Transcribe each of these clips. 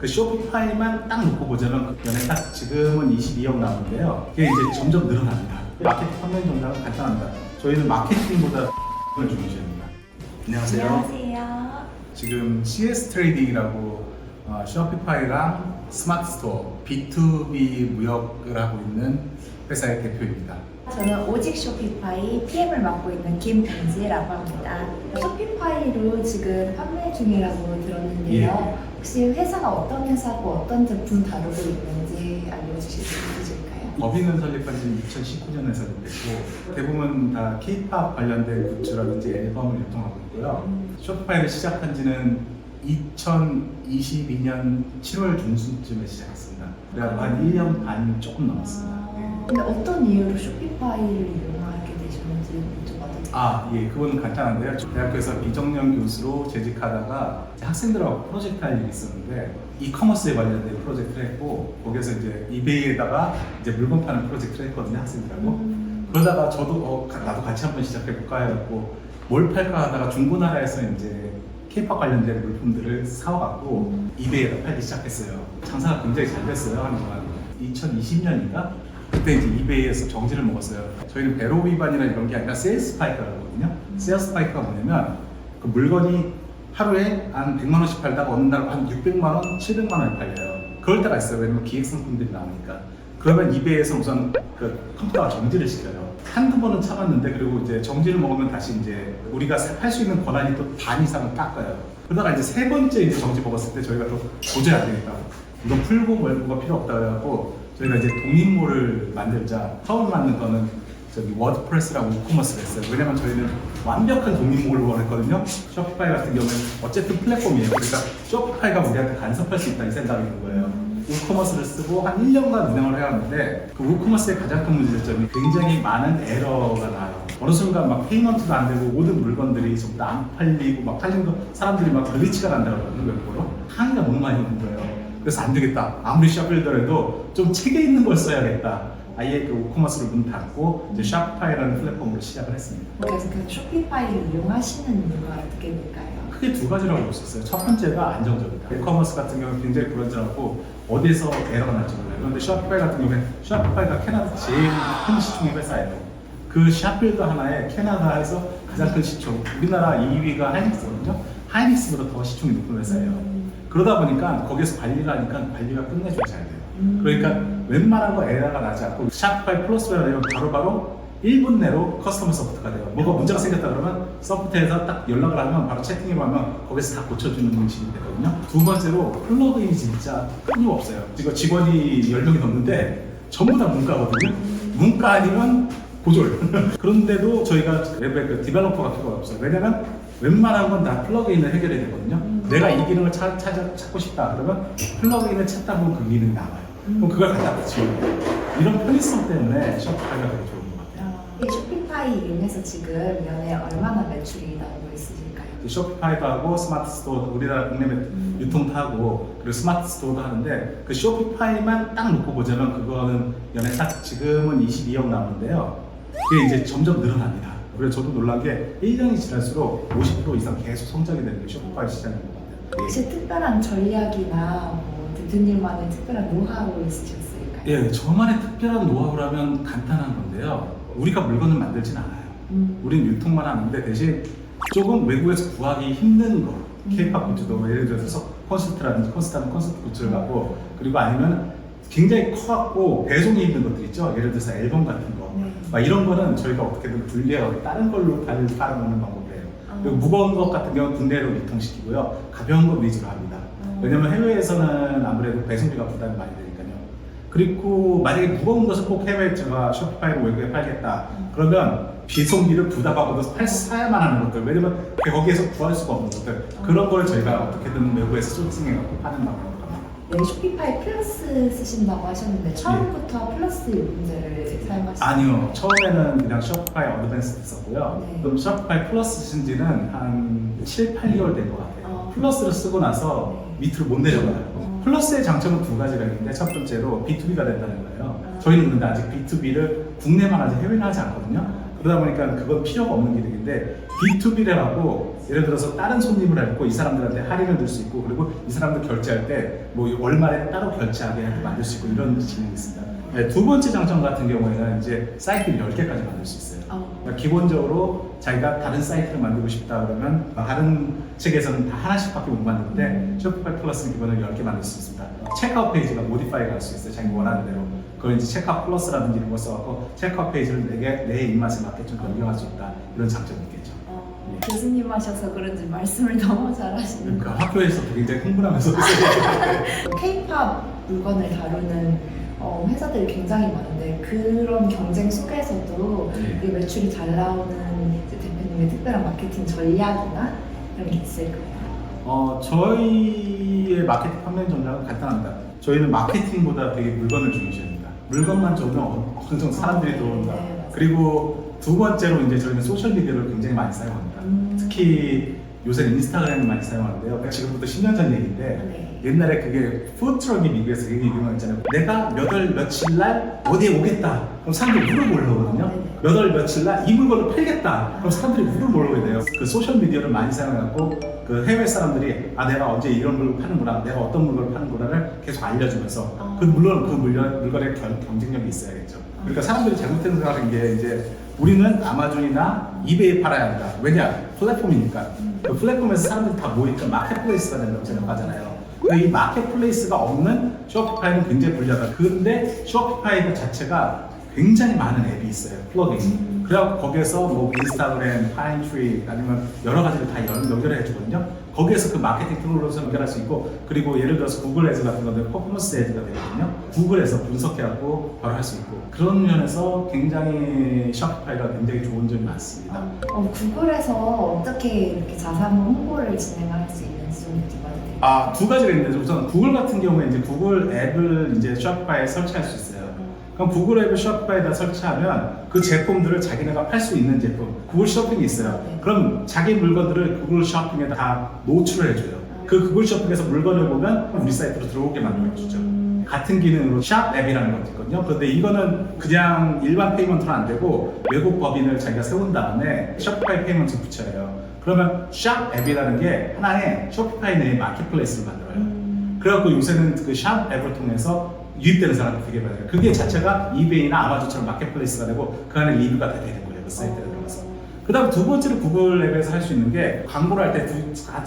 그 쇼피파이만 딱 놓고 보자면 연에 딱 지금은 22억 나오는데요. 이게 이제 점점 늘어납니다. 마케팅 판매 전략은 간단합니다. 저희는 마케팅보다 을 중요시합니다. 안녕하세요. 안녕하세요. 지금 CS 트레이딩이라고 쇼피파이랑 스마트 스토어 B2B 무역을 하고 있는 회사의 대표입니다. 저는 오직 쇼피파이 PM을 맡고 있는 김은지라고 합니다. 쇼피파이로 지금 판매 중이라고 들었는데요. 혹시 회사가 어떤 회사고 어떤 제품 다루고 있는지 알려주실 수 있으실까요? 법인은 설립한 지 2019년에 설립됐고 대부분 다 K-POP 관련된 굿즈라든지 앨범을 유통하고 있고요. 쇼피파이를 시작한 지는 2022년 7월 중순쯤에 시작했습니다. 그래서 한 1년 반 조금 넘었습니다. 근데 어떤 이유로 쇼피파이를 이용하게 되셨는지 여쭤봐도 예, 그건 간단한데요. 대학교에서 비정년 교수로 재직하다가 학생들하고 프로젝트 할 일이 있었는데 이커머스에 관련된 프로젝트를 했고 거기서 이제 이베이에다가 이제 물건 파는 프로젝트를 했거든요, 학생들하고. 그러다가 저도 나도 같이 한번 시작해볼까 해갖고 뭘 팔까 하다가 중고나라에서 이제 K-POP 관련된 물품들을 사와갖고 이베이에다 팔기 시작했어요. 장사가 굉장히 잘 됐어요, 한동안. 2020년인가? 그때 이제 이베이에서 정지를 먹었어요. 저희는 배로 위반이나 이런 게 아니라 세일스 스파이크라고 하거든요. 세일스 스파이크가 뭐냐면 그 물건이 하루에 한 100만 원씩 팔다가 어느 날 한 600만 원, 700만 원에 팔려요. 그럴 때가 있어요. 왜냐면 기획 상품들이 나오니까. 그러면 이베이에서 우선 그 컴퓨터가 정지를 시켜요. 한두 번은 참았는데 그리고 이제 정지를 먹으면 다시 이제 우리가 팔 수 있는 권한이 또 반 이상은 깎아요. 그러다가 이제 세 번째 이제 정지 먹었을 때 저희가 또 도저히 안 되겠다. 이건 풀고 멀고가 필요 없다 해갖고 저희가 이제 독립몰을 만들자. 처음 만든 거는 저기 워드프레스라고 이커머스를 했어요. 왜냐면 저희는 완벽한 독립몰을 원했거든요. 쇼피파이 같은 경우는 어쨌든 플랫폼이에요. 그러니까 쇼피파이가 우리한테 간섭할 수 있다 이 생각이 있는 거예요. 우커머스를 쓰고 한 1년간 운영을 해왔는데 그 우커머스의 가장 큰 문제점이 굉장히 많은 에러가 나요. 어느 순간 막 페이먼트도 안 되고 모든 물건들이 전부 다 안 팔리고 막 팔린 거 사람들이 막 글리치가 난다고 하는 거예요. 항의가 너무 많이 오는 거예요. 그래서 안 되겠다. 아무리 샵빌더라도 좀 책에 있는 걸 써야겠다. 아예 그 우커머스를 문 닫고 이제 쇼피파이라는 플랫폼으로 시작을 했습니다. 그래서 그 쇼피파이를 이용하시는 이유가 어떻게 될까요? 크게 두 가지라고 볼 수 있어요. 첫 번째가 안정적이다. 이커머스 같은 경우는 굉장히 불안정하고 어디에서 에러가 날지 몰라요. 그런데 쇼피파이 같은 경우는 쇼피파이가 캐나다 제일 큰 시총의 회사예요. 그 샵빌더 하나에 캐나다에서 가장 큰 시총, 우리나라 2위가 하이닉스거든요. 하이닉스보다 더 시총이 높은 회사예요. 그러다 보니까 거기서 관리를 하니까 관리가 끝내주고 잘 돼요. 그러니까 웬만한 거 에러가 나지 않고 샵파이 플러스웨어 되면 바로바로 1분 내로 커스터머 서포트가 돼요. 뭐가 문제가 생겼다 그러면 서포트에서 딱 연락을 하면 바로 채팅해보면 거기서 다 고쳐주는 방식이 되거든요. 두 번째로 플러그인이 진짜 끊임없어요. 지금 직원이 10명이 넘는데 전부 다 문과거든요. 문과 아니면 고졸. 그런데도 저희가 웹에 그 디벨로퍼가 필요가 없어요. 왜냐면 웬만한 건 다 플러그인을 해결해야 되거든요. 내가 이 기능을 찾고 싶다 그러면 플러그인을 찾다 보면 그 기능이 나와요. 그럼 그걸 갖다 붙이면 돼요. 이런 편의성 때문에 쇼피파이가 되게 좋은 것 같아요. 이 쇼피파이 이용해서 지금 연에 얼마나 매출이 나오고 있으실까요? 쇼피파이도 하고 스마트 스토어, 우리나라 국내 유통도 하고 그리고 스마트 스토어도 하는데 그 쇼피파이만 딱 놓고 보자면 그거는 연에 딱 지금은 22억 나오는데요. 그게 이제 점점 늘어납니다. 그래서 저도 놀란 게 1년이 지날수록 50% 이상 계속 성장이 되는 게 쇼피파이 시장인 것 같아요. 혹시 특별한 전략이나 뭐 대표님만의 특별한 노하우 있으셨을까요? 예, 저만의 특별한 노하우라면 간단한 건데요. 우리가 물건을 만들진 않아요. 우리는 유통만 하는데 대신 조금 외국에서 구하기 힘든 거, K-POP 굿즈도 예를 들어서 콘서트라든지 콘서트 굿즈를 갖고 그리고 아니면 굉장히 커갖고 배송이 힘든 것들 있죠. 예를 들어서 앨범 같은 거. 막 이런 거는 저희가 어떻게든 분리하고 다른 걸로 팔아먹는 방법이에요. 그리고 무거운 것 같은 경우는 국내로 유통시키고요. 가벼운 것 위주로 합니다. 왜냐면 해외에서는 아무래도 배송비가 부담이 많이 되니까요. 그리고 만약에 무거운 것을 꼭 해외에 제가 쇼피파이로 외국에 팔겠다. 그러면 비송비를 부담하고도 사야만 하는 것들. 왜냐면 거기에서 구할 수가 없는 것들. 그런 걸 저희가 어떻게든 외국에서 소싱해갖고 파는 방법으로 합니다. 네, 쇼피파이 플러스 쓰신다고 하셨는데 처음부터 플러스 요금제를 사용하시나요? 아니요. 처음에는 그냥 쇼피파이 어드밴스 썼고요. 네. 그럼 쇼피파이 플러스 쓴 지는 한 7, 8개월 된 것 같아요. 플러스를 쓰고 나서 밑으로 못 내려가요. 플러스의 장점은 두 가지가 있는데 첫 번째로 B2B가 된다는 거예요. 저희는 근데 아직 B2B를 국내만 하지 해외는 하지 않거든요. 그러다 보니까 그건 필요가 없는 기능인데 B2B라고 예를 들어서 다른 손님을 했고 이 사람들한테 할인을 줄 수 있고 그리고 이 사람들 결제할 때 뭐 월말에 따로 결제하게 만들 수 있고 이런 기능이 있습니다. 네, 두 번째 장점 같은 경우에는 이제 사이트를 10개까지 만들 수 있어요. 그러니까 기본적으로 자기가 다른 사이트를 만들고 싶다 그러면 다른 책에서는 다 하나씩밖에 못 만드는데 쇼피파이 플러스는 기본으로 10개 만들 수 있습니다. 체크아웃 페이지가 모디파이가 할 수 있어요. 자기 원하는 대로. 그걸 이제 체크아웃 플러스라든지 이런 걸 써갖고 체크아웃 페이지를 내 입맛에 맞게 좀 변경할 수 있다. 이런 장점이 있겠죠. 교수님 하셔서 그런지 말씀을 너무 잘하시는 그러니까 학교에서도 굉장히 흥분하면서 K-팝 물건을 다루는 회사들이 굉장히 많은데 그런 경쟁 속에서도 그 매출이 잘 나오는 이제 대표님의 특별한 마케팅 전략이나 이런 게 있을까요? 저희의 마케팅 판매 전략은 간단합니다. 저희는 마케팅보다 되게 물건을 중요시합니다. 물건만 좋으면 어느 정도 사람들이 들어온다. 네, 그리고 두 번째로 이제 저희는 소셜 미디어를 굉장히 많이 사용합니다. 특히 요새 인스타그램을 많이 사용하는데요. 지금부터 10년 전 얘기인데 네. 옛날에 그게 푸드트럭이 미국에서 굉장히 유명했잖아요. 내가 몇 월 며칠 날 어디에 오겠다. 그럼 사람들이 물을 몰려오거든요. 몇 월 며칠 날 이 물건을 팔겠다. 그럼 사람들이 물을 몰려오게 돼요. 그 소셜 미디어를 많이 사용해갖고 그 해외 사람들이 내가 언제 이런 물건을 파는구나, 내가 어떤 물건을 파는구나를 계속 알려주면서 물론 그 물건의 경쟁력이 있어야겠죠. 그러니까 사람들이 잘못 생각하는 게 이제 우리는 아마존이나 이베이에 팔아야 한다. 왜냐? 플랫폼이니까. 그 플랫폼에서 사람들이 다 모이니까 마켓플레이스가 된다고 생각하잖아요. 이 마켓플레이스가 없는 쇼피파이는 굉장히 불리하다. 근데 쇼피파이 자체가 굉장히 많은 앱이 있어요. 플러그인. 그래갖고 거기에서 뭐 인스타그램, 파인트리 아니면 여러 가지를 다 연결해 주거든요. 거기에서 그 마케팅 툴로서 연결할 수 있고 그리고 예를 들어서 구글 애드 같은 건데 퍼포먼스 애드가 되거든요. 구글에서 분석해갖고 바로 할 수 있고 그런 면에서 굉장히 쇼피파이가 굉장히 좋은 점이 많습니다. 구글에서 어떻게 이렇게 자사몰 홍보를 진행할 수 있는지 좀 여쭤봐도 돼요? 두 가지가 있는데 우선 구글 같은 경우에 이제 구글 앱을 이제 쇼피파이에 설치할 수 있어요. 그럼 구글 앱을 쇼피파이에다 설치하면 그 제품들을 자기네가 팔 수 있는 제품, 구글 쇼핑이 있어요. 그럼 자기 물건들을 구글 쇼핑에 다 노출을 해줘요. 그 구글 쇼핑에서 물건을 보면 우리 사이트로 들어오게 만들어주죠. 같은 기능으로 샵 앱이라는 것도 있거든요. 그런데 이거는 그냥 일반 페이먼트는 안 되고 외국 법인을 자기가 세운 다음에 쇼피파이 페이먼트 붙여요. 그러면 샵 앱이라는 게 하나의 쇼피파이 내의 마켓플레이스를 만들어요. 그래갖고 요새는 그 샵 앱을 통해서 유입되는 사람이 되게 많아요. 그게 자체가 이베이나 아마존처럼 마켓플레이스가 되고 그 안에 리뷰가 다 되는 거예요. 그 사이트에 들어가서. 그 다음 두 번째로 구글 앱에서 할 수 있는 게 광고를 할 때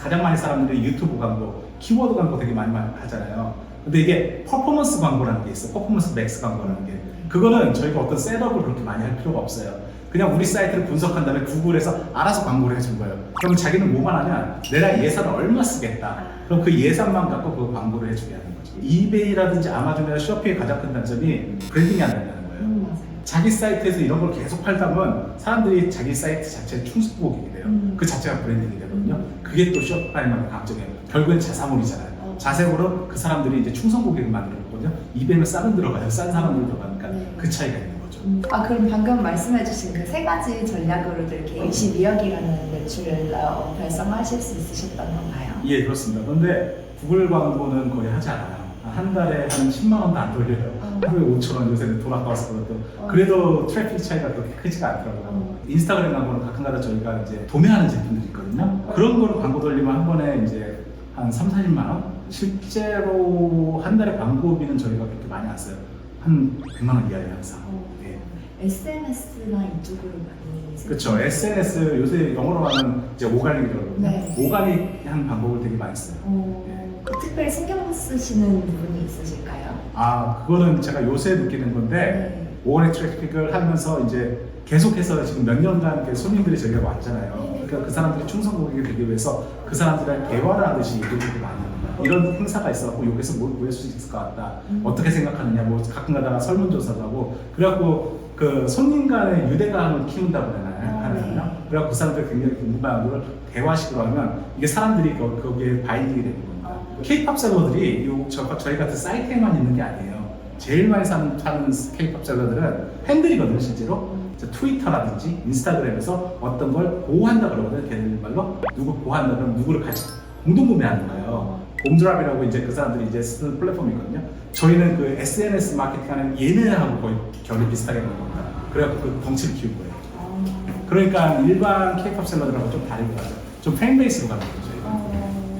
가장 많이 사람들이 유튜브 광고, 키워드 광고 되게 많이 하잖아요. 근데 이게 퍼포먼스 광고라는 게 있어요. 퍼포먼스 맥스 광고라는 게. 그거는 저희가 어떤 셋업을 그렇게 많이 할 필요가 없어요. 그냥 우리 사이트를 분석한 다음에 구글에서 알아서 광고를 해준 거예요. 그러면 자기는 뭐만 하냐? 내가 예산을 얼마 쓰겠다. 그럼 그 예산만 갖고 그 광고를 해주게 하는 거죠. 이베이라든지 아마존이나 쇼핑의 가장 큰 단점이 브랜딩이 안 된다는 거예요. 자기 사이트에서 이런 걸 계속 팔다 보면 사람들이 자기 사이트 자체에 충성 고객이 돼요. 그 자체가 브랜딩이 되거든요. 그게 또 쇼피파이만의 강점이에요. 결국엔 자사몰이잖아요. 자세으로 그 사람들이 이제 충성 고객을 만들었거든요. 이베이는 싼 들어가요. 싼 사람들 들어가니까 그 차이가 있는 거죠. 그럼 방금 말씀해주신 그 세 가지 전략으로도 이렇게 22억이라는 매출을 달성하실 수 있으셨던 건가요? 예, 그렇습니다. 그런데 구글 광고는 거의 하지 않아요. 한 달에 한 10만 원도 안 돌려요. 하루에 5천 원 요새는 돈 아까워서 그래도 트래픽 차이가 그렇게 크지가 않더라고요. 인스타그램 광고는 가끔가다 저희가 이제 도매하는 제품들이 있거든요. 그런 거를 광고 돌리면 한 번에 이제 한 3, 40만 원? 실제로 한 달에 광고비는 저희가 그렇게 많이 안 써요. 한 100만 원 이하예요, 항상. 네. SNS나 이쪽으로 많이 그렇죠. SNS 요새 영어로 하면 이제 오가닉이라고 그러거든요. 네. 오가닉한 방법을 되게 많이 써요. 특별히 신경 쓰시는 부분이 있으실까요? 그거는 제가 요새 느끼는 건데 오가닉 트래픽을 하면서 이제 계속해서 지금 몇 년간 손님들이 저희가 왔잖아요. 그러니까 그 사람들이 충성 고객이 되기 위해서 그 사람들이랑 대화를 하듯이 얘기를 되게 많이 합니다. 이런 행사가 있어갖고 여기서 뭘 구할 수 있을 것 같다. 어떻게 생각하느냐, 뭐 가끔 가다가 설문조사도 하고 그래갖고 그 손님 간의 유대감을 키운다고 하잖아요. 그래갖고 그 사람들이 굉장히 궁금한 걸 대화식으로 하면 이게 사람들이 거기에 바인딩이 되는 겁니다. K-팝 셀러들이 저희 같은 사이트에만 있는 게 아니에요. 제일 많이 사는 K-팝 셀러들은 팬들이거든요, 실제로. 트위터라든지 인스타그램에서 어떤 걸 보호한다 그러거든요. 걔네들 말로 누구 보호한다 그러면 누구를 같이 공동 구매하는 거예요. 봄드랍이라고 이제 그 사람들이 이제 쓰는 플랫폼이거든요. 저희는 그 SNS 마케팅하는 얘네하고 거의 결이 비슷하게 하는 겁니다. 그래갖고 그 덩치를 키운 거예요. 그러니까 일반 K-팝 셀러들하고 좀 다르더라고요. 좀 팬베이스로 가는 거죠.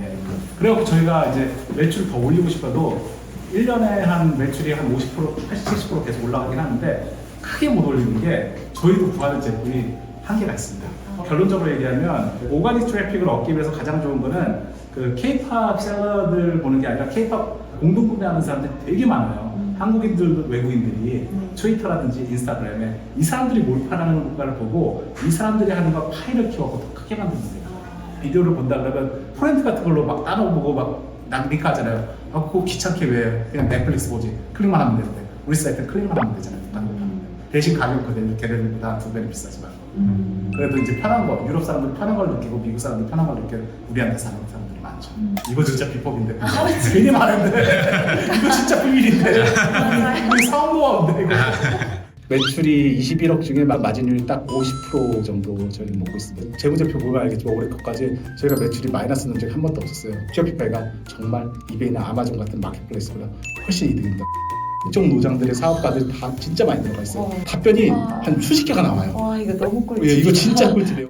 네. 그래갖고 저희가 이제 매출을 더 올리고 싶어도 1년에 한 매출이 한 50%, 80, 70% 계속 올라가긴 하는데 크게 못 올리는 게 저희도 구하는 제품이 한계가 있습니다. 결론적으로 얘기하면 오가닉 트래픽을 얻기 위해서 가장 좋은 거는 그 K-팝 셀러들 보는 게 아니라 K-팝 공동 구매하는 사람들이 되게 많아요. 한국인들도 외국인들이 트위터라든지 인스타그램에 이 사람들이 뭘 파는 건가를 보고 이 사람들이 하는 거 파일을 키워서 더 크게 만드는 거예요. 비디오를 본다 그러면 프렌트 같은 걸로 막 따놓고 막 링크하잖아요. 아, 그거 귀찮게 왜 그냥 넷플릭스 보지. 클릭만 하면 되는데 우리 사이트는 클릭만 하면 되잖아요. 대신 가격 그대로 걔네들보다 2배는 비싸지만 그래도 이제 편한 거 유럽 사람들 편한 걸 느끼고 미국 사람들 편한 걸 느끼고 우리한테 사는 사람들이 많죠. 이거 진짜 비법인데 괜히 말했는데 이거 진짜 비밀인데 우리 사업 노하우인데 이거 매출이 21억 중에 마진율이 딱 50% 정도 저희는 먹고 있습니다. 재무제표 보면 알겠지만 올해 것까지 저희가 매출이 마이너스 난 적이 한 번도 없었어요. 쇼피파이가 정말 이베이나 아마존 같은 마켓플레이스보다 훨씬 이득입니다. 이쪽 노장들의 사업가들이 다 진짜 많이 들어가 있어요. 답변이 한 수십 개가 나와요. 와 이거 너무 꿀팁. 예, 이거 진짜 꿀팁이에요.